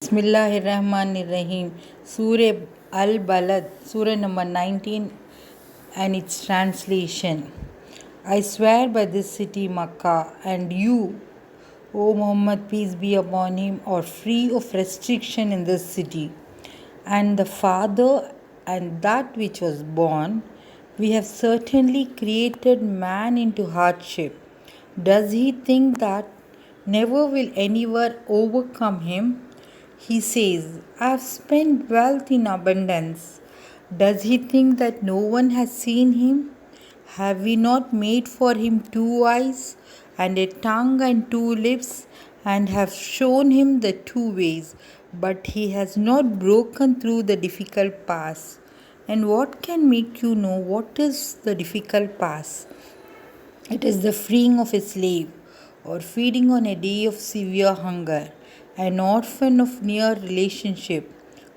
Bismillahirrahmanirrahim. Surah Al-Balad, Surah number 19 and its translation. I swear by this city Makkah, and you, O Muhammad, peace be upon him, are free of restriction in this city. And the Father and that which was born, we have certainly created man into hardship. Does he think that never will anyone overcome him? He says, I have spent wealth in abundance. Does he think that no one has seen him? Have we not made for him 2 eyes, and a tongue and 2 lips, and have shown him the 2 ways? But he has not broken through the difficult pass. And what can make you know what is the difficult pass? It is the freeing of a slave, or feeding on a day of severe hunger, an orphan of near relationship,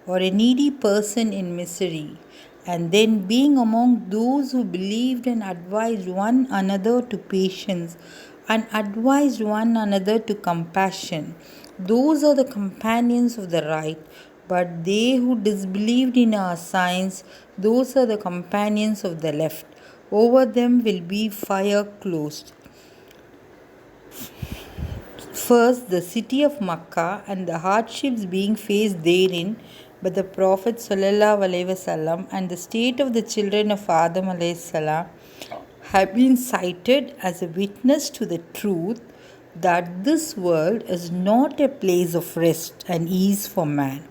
or a needy person in misery, and then being among those who believed and advised one another to patience, and advised one another to compassion. Those are the companions of the right, but they who disbelieved in our signs, those are the companions of the left. Over them will be fire closed. First, the city of Makkah and the hardships being faced therein by the Prophet ﷺ and the state of the children of Adam ﷺ have been cited as a witness to the truth that this world is not a place of rest and ease for man,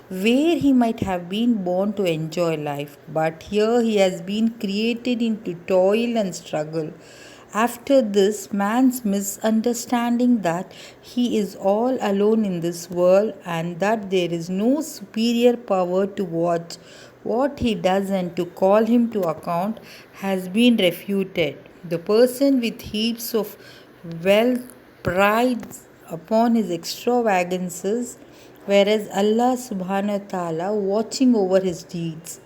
where he might have been born to enjoy life, but here he has been created into toil and struggle. After this, man's misunderstanding that he is all alone in this world and that there is no superior power to watch what he does and to call him to account has been refuted. The person with heaps of wealth prides upon his extravagances, whereas Allah subhanahu wa ta'ala, watching over his deeds,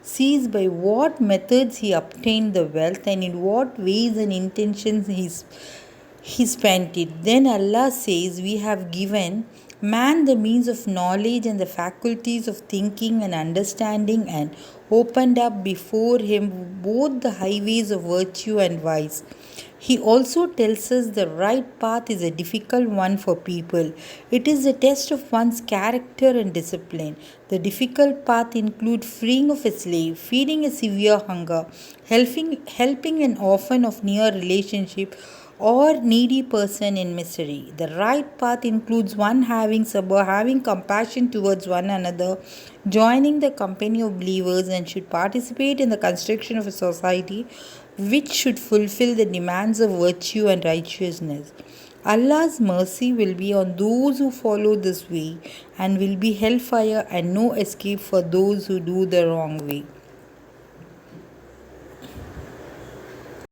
sees by what methods he obtained the wealth and in what ways and intentions he spent it. Then Allah says, we have given man the means of knowledge and the faculties of thinking and understanding, and opened up before him both the highways of virtue and vice. He also tells us the right path is a difficult one for people. It is a test of one's character and discipline. The difficult path includes freeing of a slave, feeding a severe hunger, helping an orphan of near relationship, or needy person in misery. The right path includes one having sabr, having compassion towards one another, joining the company of believers, and should participate in the construction of a society which should fulfill the demands of virtue and righteousness. Allah's mercy will be on those who follow this way, and will be hellfire and no escape for those who do the wrong way.